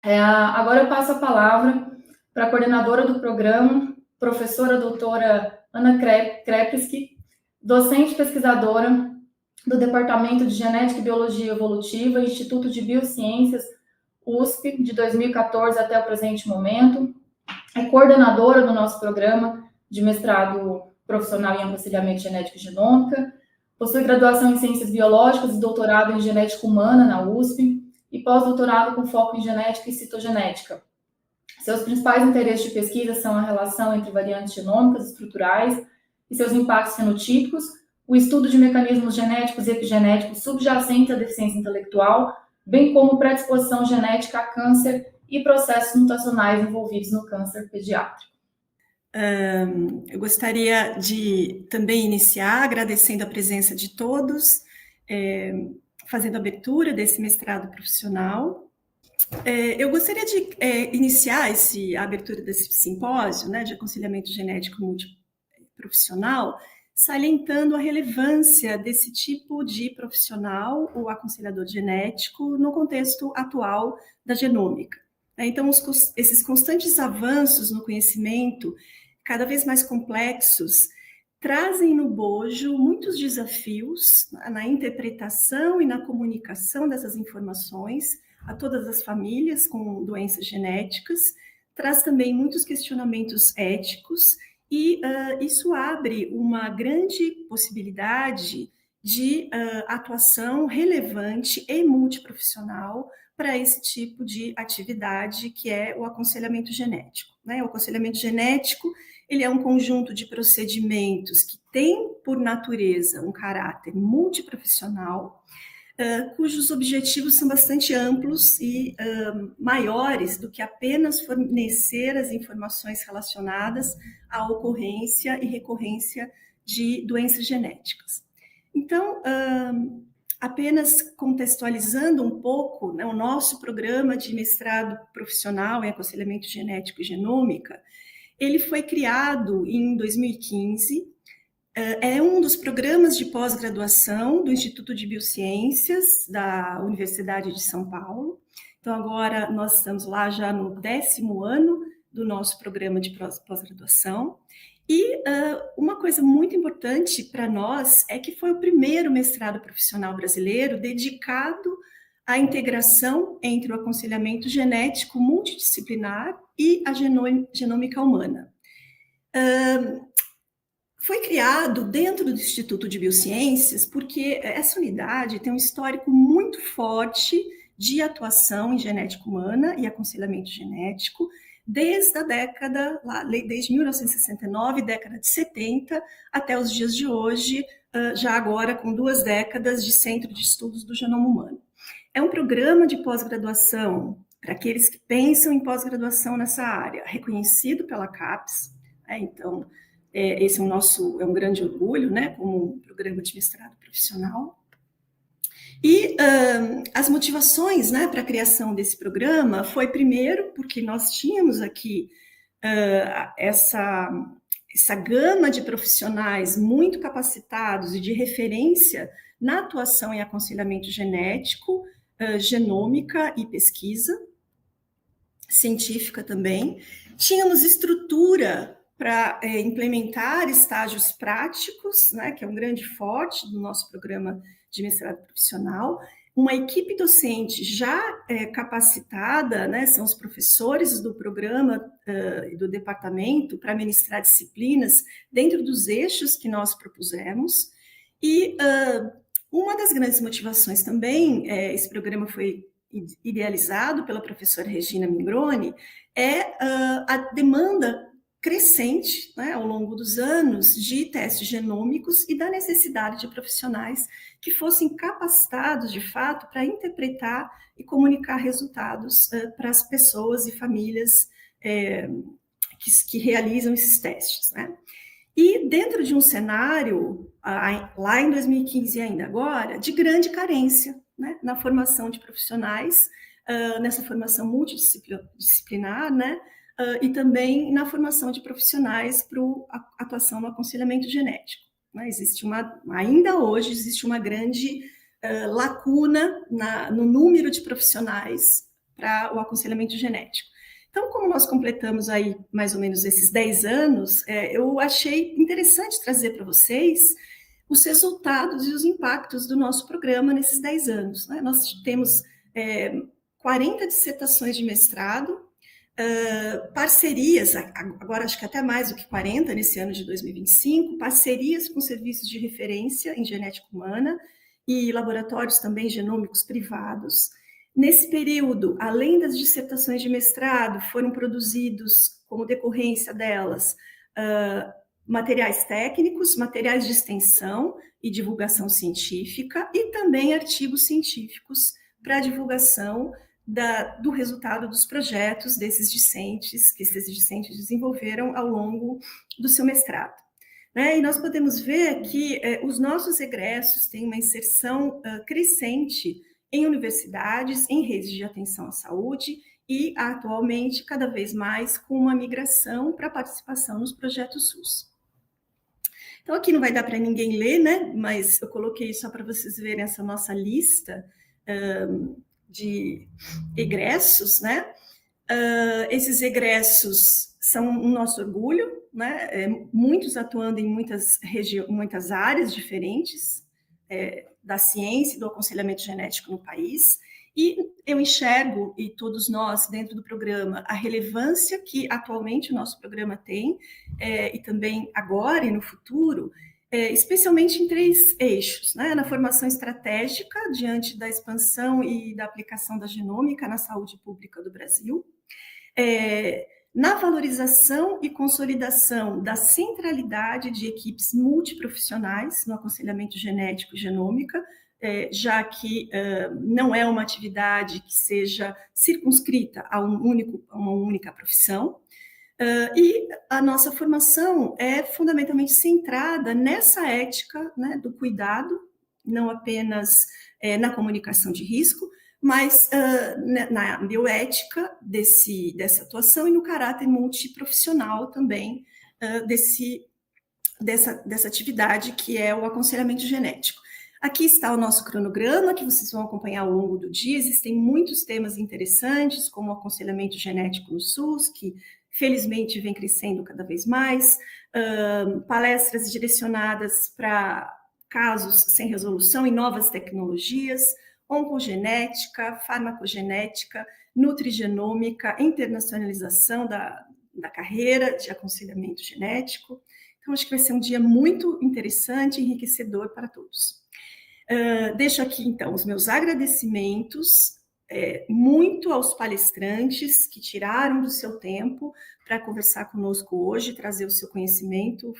Agora eu passo a palavra para a coordenadora do programa, professora doutora Ana Krepski, docente pesquisadora do Departamento de Genética e Biologia Evolutiva, Instituto de Biociências, USP, de 2014 até o presente momento. É coordenadora do nosso programa de mestrado profissional em aconselhamento genético e genômica, possui graduação em Ciências Biológicas e doutorado em Genética Humana na USP e pós-doutorado com foco em Genética e Citogenética. Seus principais interesses de pesquisa são a relação entre variantes genômicas estruturais e seus impactos fenotípicos, o estudo de mecanismos genéticos e epigenéticos subjacentes à deficiência intelectual, bem como predisposição genética a câncer e processos mutacionais envolvidos no câncer pediátrico. Eu gostaria de também iniciar agradecendo a presença de todos, fazendo a abertura desse mestrado profissional. Eu gostaria de iniciar a abertura desse simpósio, né, de aconselhamento genético multiprofissional, salientando a relevância desse tipo de profissional, o aconselhador genético, no contexto atual da genômica. Então, esses constantes avanços no conhecimento, cada vez mais complexos, trazem no bojo muitos desafios na interpretação e na comunicação dessas informações a todas as famílias com doenças genéticas, traz também muitos questionamentos éticos e isso abre uma grande possibilidade de atuação relevante e multiprofissional para esse tipo de atividade que é o aconselhamento genético. Né? O aconselhamento genético ele é um conjunto de procedimentos que tem, por natureza, um caráter multiprofissional, cujos objetivos são bastante amplos e maiores do que apenas fornecer as informações relacionadas à ocorrência e recorrência de doenças genéticas. Então, apenas contextualizando um pouco, né, o nosso programa de mestrado profissional em aconselhamento genético e genômica, ele foi criado em 2015, é um dos programas de pós-graduação do Instituto de Biociências da Universidade de São Paulo. Então, agora nós estamos lá já no 10º ano do nosso programa de pós-graduação. E uma coisa muito importante para nós é que foi o primeiro mestrado profissional brasileiro dedicado à integração entre o aconselhamento genético multidisciplinar e a genômica humana. Foi criado dentro do Instituto de Biociências porque essa unidade tem um histórico muito forte de atuação em genética humana e aconselhamento genético, desde a década, desde 1969, década de 70, até os dias de hoje, já agora com 2 décadas de Centro de Estudos do Genoma Humano. É um programa de pós-graduação para aqueles que pensam em pós-graduação nessa área, reconhecido pela CAPES, então, esse é um grande orgulho, né, como um programa de mestrado profissional. E as motivações, né, para a criação desse programa foi, primeiro, porque nós tínhamos aqui essa gama de profissionais muito capacitados e de referência na atuação em aconselhamento genético, genômica e pesquisa científica também. Tínhamos estrutura para implementar estágios práticos, né, que é um grande forte do nosso programa de mestrado profissional, uma equipe docente já capacitada, né, são os professores do programa e do departamento para ministrar disciplinas dentro dos eixos que nós propusemos, e uma das grandes motivações também, esse programa foi idealizado pela professora Regina Mingroni, é a demanda crescente, né, ao longo dos anos de testes genômicos e da necessidade de profissionais que fossem capacitados, de fato, para interpretar e comunicar resultados para as pessoas e famílias que realizam esses testes, né? E dentro de um cenário, lá em 2015 e ainda agora, de grande carência, né, na formação de profissionais, nessa formação multidisciplinar, né, e também na formação de profissionais para a atuação no aconselhamento genético. Né? Ainda hoje existe uma grande lacuna no número de profissionais para o aconselhamento genético. Então, como nós completamos aí mais ou menos esses 10 anos, eu achei interessante trazer para vocês os resultados e os impactos do nosso programa nesses 10 anos. Né? Nós temos 40 dissertações de mestrado, parcerias, agora acho que até mais do que 40 nesse ano de 2025, parcerias com serviços de referência em genética humana e laboratórios também genômicos privados. Nesse período, além das dissertações de mestrado, foram produzidos, como decorrência delas, materiais técnicos, materiais de extensão e divulgação científica e também artigos científicos para divulgação do resultado dos projetos desses discentes, que esses discentes desenvolveram ao longo do seu mestrado. E nós podemos ver que os nossos egressos têm uma inserção crescente em universidades, em redes de atenção à saúde e, atualmente, cada vez mais, com uma migração para participação nos projetos SUS. Então, aqui não vai dar para ninguém ler, né? Mas eu coloquei só para vocês verem essa nossa lista de egressos, né? Esses egressos são o nosso orgulho, né? Muitos atuando em muitas áreas diferentes da ciência e do aconselhamento genético no país. E eu enxergo, e todos nós dentro do programa, a relevância que atualmente o nosso programa tem, e também agora e no futuro, especialmente em 3 eixos, né? Na formação estratégica, diante da expansão e da aplicação da genômica na saúde pública do Brasil, na valorização e consolidação da centralidade de equipes multiprofissionais no aconselhamento genético e genômica, já que não é uma atividade que seja circunscrita a uma única profissão. E a nossa formação é fundamentalmente centrada nessa ética, né, do cuidado, não apenas na comunicação de risco, mas na bioética dessa atuação e no caráter multiprofissional também dessa atividade que é o aconselhamento genético. Aqui está o nosso cronograma, que vocês vão acompanhar ao longo do dia. Existem muitos temas interessantes, como o aconselhamento genético no SUS, que felizmente vem crescendo cada vez mais, palestras direcionadas para casos sem resolução e novas tecnologias, oncogenética, farmacogenética, nutrigenômica, internacionalização da carreira de aconselhamento genético. Então, acho que vai ser um dia muito interessante e enriquecedor para todos. Deixo aqui, então, os meus agradecimentos muito aos palestrantes que tiraram do seu tempo para conversar conosco hoje, trazer o seu conhecimento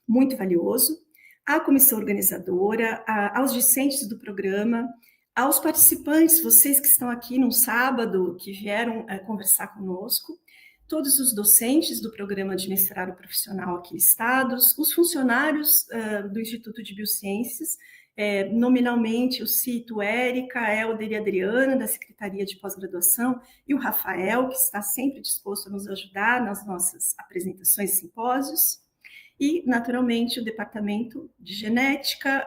muito valioso, à comissão organizadora, aos discentes do programa, aos participantes, vocês que estão aqui num sábado, que vieram conversar conosco, todos os docentes do programa de mestrado profissional aqui listados, os funcionários do Instituto de Biociências, nominalmente eu cito Érica, Helder e Adriana, da Secretaria de Pós-Graduação, e o Rafael, que está sempre disposto a nos ajudar nas nossas apresentações e simpósios, e, naturalmente, o Departamento de Genética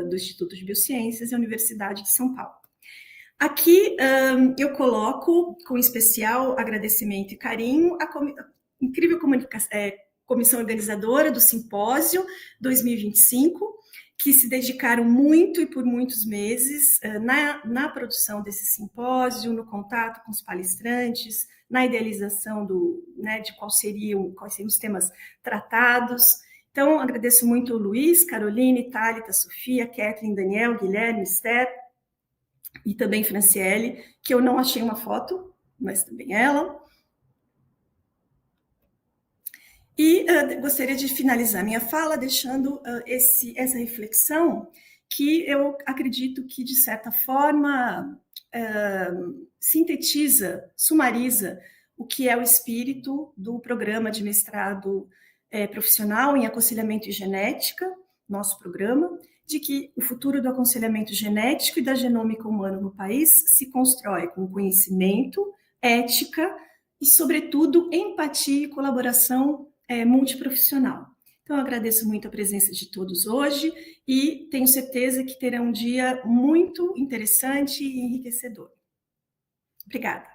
do Instituto de Biociências e a Universidade de São Paulo. Aqui eu coloco, com especial agradecimento e carinho, a incrível comissão organizadora do Simpósio 2025, que se dedicaram muito e por muitos meses na produção desse simpósio, no contato com os palestrantes, na idealização de quais seriam os temas tratados. Então, agradeço muito o Luiz, Caroline, Thalita, Sofia, Kathleen, Daniel, Guilherme, Esther e também Franciele, que eu não achei uma foto, mas também ela. E gostaria de finalizar minha fala deixando essa reflexão que eu acredito que, de certa forma, sintetiza, sumariza o que é o espírito do programa de mestrado profissional em aconselhamento e genética, nosso programa, de que o futuro do aconselhamento genético e da genômica humana no país se constrói com conhecimento, ética e, sobretudo, empatia e colaboração multiprofissional. Então, eu agradeço muito a presença de todos hoje e tenho certeza que terá um dia muito interessante e enriquecedor. Obrigada.